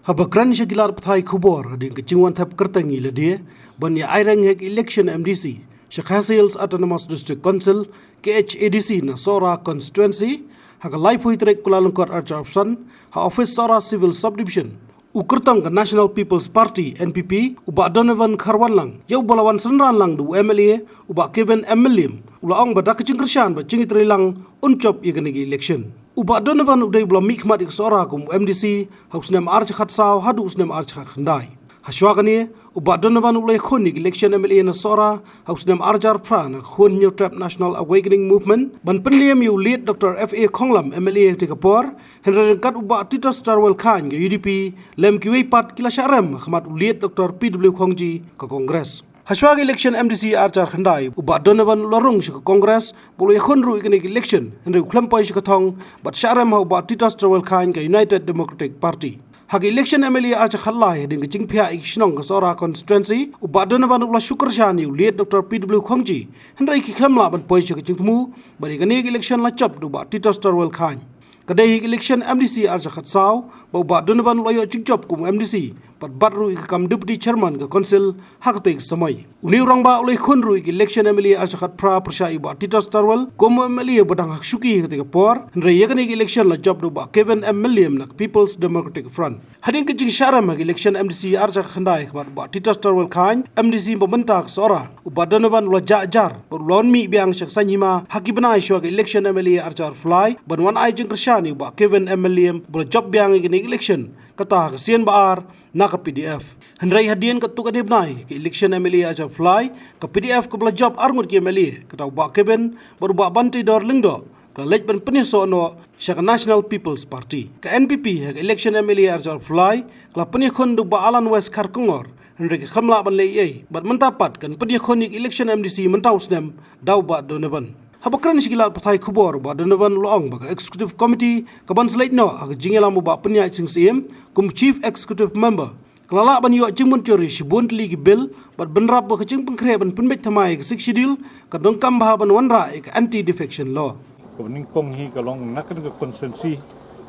Habakran Shakilar Patai Kubor, Ding Kachingwan Tap Kertangi Lade, Banya Irang Hek Election MDC, Shakhasils Autonomous District Council, KHADC na Sohra Constituency, Haka Laipoitrek Kulalungkot Archopson, Ha Office Sohra Civil Subdivision, Ukurtang National People's Party NPP, Uba Donevan Karwanlang, Yau Balawan Senranlang du MLA, Uba Kevin MLA, Ulaong Badak Jingkyrshan, but Jingitrelang, Unchop Iganigi election. Uba Donevan uday bula mikmat ik Sohra kum MDC hausnem archakhat saw hadu usnem archakhat khandai. Hashwagani Uba Donevan ulay khonik election MLA na Sohra hausnem arjar pran khon new trap National Awakening Movement ban penliam yu lead Dr. F.A. Khonglam MLA tikapor henrenkat Uba Titos Tarwel Khan ke UDP lem kiwei pat kila syarem khmat lead Dr. P.W. Khongji ke Kongres. Hashwag election MDC archar khandai Uba Donevan larung shik Kongres bulu yakhon ru ikanik election henry uklampai shik thong but syarem ha Uba Titos Tarwel Khan ke United Democratic Party. Hag election MLA archar khallai ding jingpia ik Shillong Sohra constituency Uba Donevan ula Jingkyrshan yu lead Dr. P.W. Khongji henry ki khlamla ban poi shik jingmu bari ikanik election la chap Uba Titos Tarwel Khan. Kadai election MDC archar khat saw Uba Donevan ula yo jingjob kum MDC pat batru ikam deputy chairman ke council haktek samai uni rangba oleh khonru election MLA archakat pra persai Uba Titos Tarwel kom MLA badang haksuki ketika por re yakani election la job do ba Kevin MLA nak People's Democratic Front hadin ke jing syaram election MDC archak khandai khabar Uba Titos Tarwel Khan MDC pembentak Sohra Uba Donevan lo jajar berlon mi biang syak sanyima hakibanai syok election MLA archar fly banwan ai Jingkyrshan Uba Kevin MLA ber job biang ke election kata Shisien baar na ka PDF. Henry hadian ka tuka dibnai ke election MLA aja fly ka PDF ka bela job arngut ke MLA kata Uba Kevin baru ba banti dor lingdo ka lej ban peniso no syaka National People's Party ka NPP ka election MLA aja fly ka penikhon du ba Alan West Karkungor Henry ka khamla ban lei bat mentapat kan penikhon election MDC mentausnem daw ba Donevan. Habakran Shakilar Patai Kubor Uba Donevan loong baka Executive Committee kaban slate no aga jingelam Uba Penyai Shisien kum Chief Executive Member kelala ban yo jingmun curi shibun ligi bill bat benrap baka jing pengkre ban penbek thamai ke six schedule ka dongkam bah ban wanra ek anti defection law kebening kong hi kalong nakan ke konsensi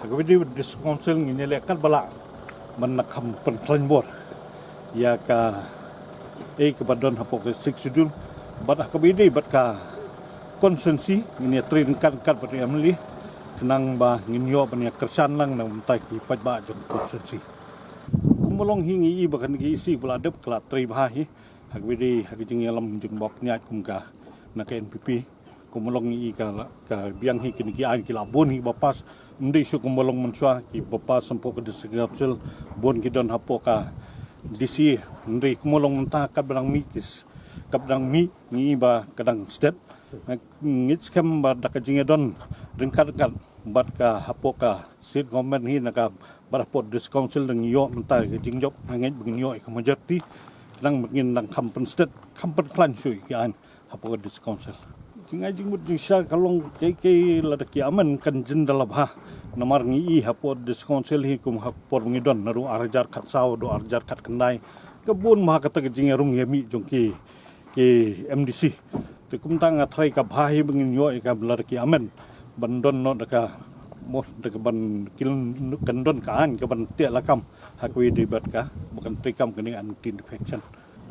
hagawidi dis council nginele kat bala ban nakam pentlan bor ya ka ke badon hapok six schedule bat hakabidi bat ka konsensi ini train kan beri amli kenang ba nginyo banya kersan lang na untai ki pat ba jong konsensi kumolong hingi i bakan ki isi buladep kala tri ba hi hagwidi hagijing yalam jong bap nyat kumka na ka NPP kumolong i ka biang hi kini ki an ki labon hi bapas ndi su kumolong menswa ki bapas sampo ke disgapsel bon ki don hapoka disi ndi kumolong mentah kat barang mikis kapdang mi ni ba kadang step ngit Skhem ba dakajingedon ringkat bat ka hapoka state government hi naka barapot dis council deng yo mentar jingjop ngit begin yo ka majority kadang begin nang kampen state kampen klan sui kian hapoka dis council jingai jingmut jingsa kalong keke ladaki aman kan jindal bah namar ngi i hapot dis council hi kum hapor ngidon naru arjar khat saw do arjar khat kendai kebun mah kata jingerung yami jongki ke MDC te kumtang athrai ka bhahi bengin yo ka blar ki amen bandon no daka mo daka ban kilon kandon kaan ka ban te lakam hakwi debat ka bukan trikam kini anti defection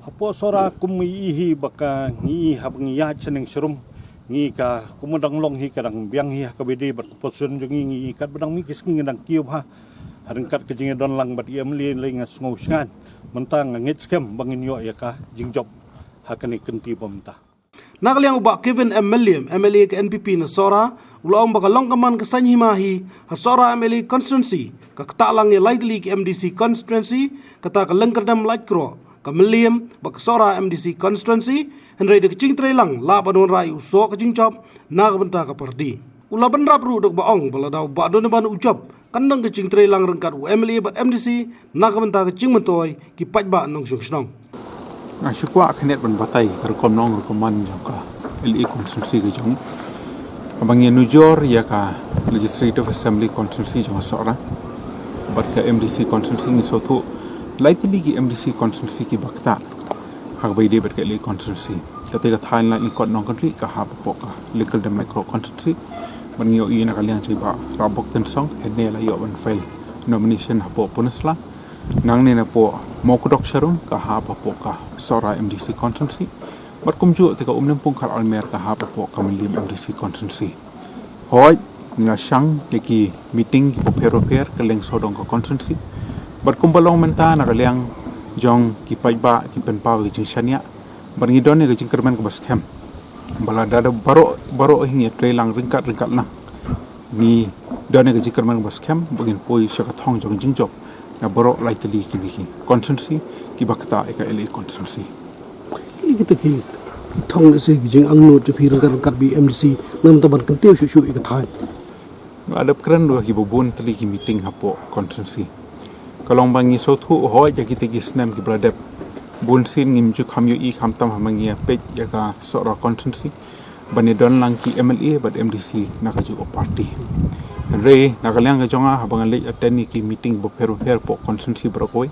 apo Sohra kum hi baka ngi hab ngi ya cheneng serum ngi ka kumudang long hi kadang biang hi ka bede bat posun jungi ngi kat badang mi kis ngi dang kiu ha harengkat ke jinge don lang bat MLA lenga Sngew sngan mentang ngit Skhem bangin yo ya ka jingjob hakani kenti pemta Nagaliang Uba Kevin MLA ke NPP na Sohra ulaong baka longkaman ke sanyimahi ha Sohra MLA constituency ka katalang ya lightly ke MDC constituency kata ka lengkerdam light kro ka Meliam baka Sohra MDC constituency henry de kecing trelang la banun rai uso ka jingchop na ka benta ka parti ula benrap ru dok baong bala daw ba Donevan ujob kandang kecing trelang rengkat MLA bat MDC na ka benta ka jing mentoy ki pajba nong shnong Syukwa kanet ban batai rekom nong rekoman jangka LE konstitusi ke jong abang yang nujor ya ka legislative assembly konstitusi jong Sohra bat ka MDC konstitusi ni sotu lightly ki MDC konstitusi ki bakta hak bai de bat ka LE konstitusi ketika Thailand ni kot nong country ka ha poka legal dem micro konstitusi ban yo i na kalian ciba rabok tensong hene la yo ban file nomination hapo punusla nang ne na po mo kudok sharum ka ha pa po ka Sohra MDC constituency bar kum ju te ka pung khal almer ka ha pa po ka Milim MDC constituency hoi nga shang ki meeting ki po pero ka leng sodong ka constituency bar kum balong menta na ka leng jong ki paiba ki penpaw ki Jingkyrshan ya bar ngidon ne ka Jingkyrshan ka Skhem bala dada baro hingi trelang ringkat na ni done ka Jingkyrshan ka Skhem bagin poi shaka thong jong jingjok na baro lightly ki biki constituency ki bakta eka LA constituency kita ki thong se jing angno chu phi rangkat bi MDC nam taban kan teu shu ik thai adap kran do ki bobon tli ki meeting hapo constituency kalong bangi sothu hoi ja ki tegi snam ki bradep bun sin ngim chu kham yu I kham tam hamangia pej ya ka Sohra constituency bani don lang ki MLA but MDC na ka ju party re nagalang ka jonga habang le attend ki meeting bo pero po constituency brokoi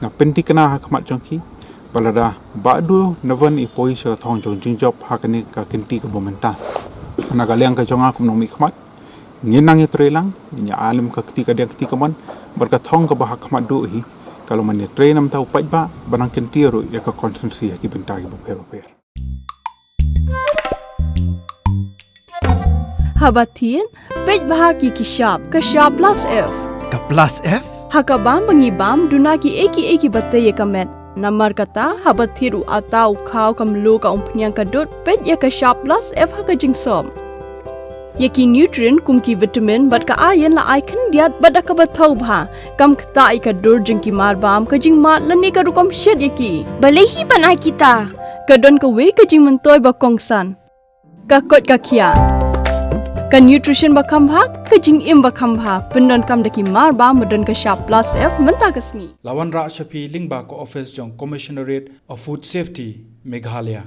na penti kana hakmat jongki balada badu Donevan ipoi sa thong jong jingjop hakani ka kinti ka momenta nagalang ka jonga kum nomi khmat nginang itrelang nya alim ka kti ka dia kti kaman barka thong ka ba hakmat do hi kalau man train nam tau pajba banang kinti ro ya ka constituency ki benta ki bo pero Habatin, pej bahagi ki shop plus F. Ka plus F? Hakabam bangi bam duna ki eki batai ye kamet. Namar kata habathiru atau khau kamlu ka umpnyang kadut pej ya ka shop plus F haka jingsom. Yaki nutrient kum ki vitamin bat ka iron la icon diat bat ka bathau bha kam kta I ka dur jing ki mar bam ka jing mat lani ka rukom shed yaki. Balehi banai kita. Kadon ka we ka jing mentoy ba kongsan. Ka kot ka kia. Ka nutrition bakam bha ka jing im bakam bha pendon kam daki mar ba modon ka shop plus F menta ka sngi Lawan Ra Shafi Lingba ko office jong Commissionerate of Food Safety Meghalaya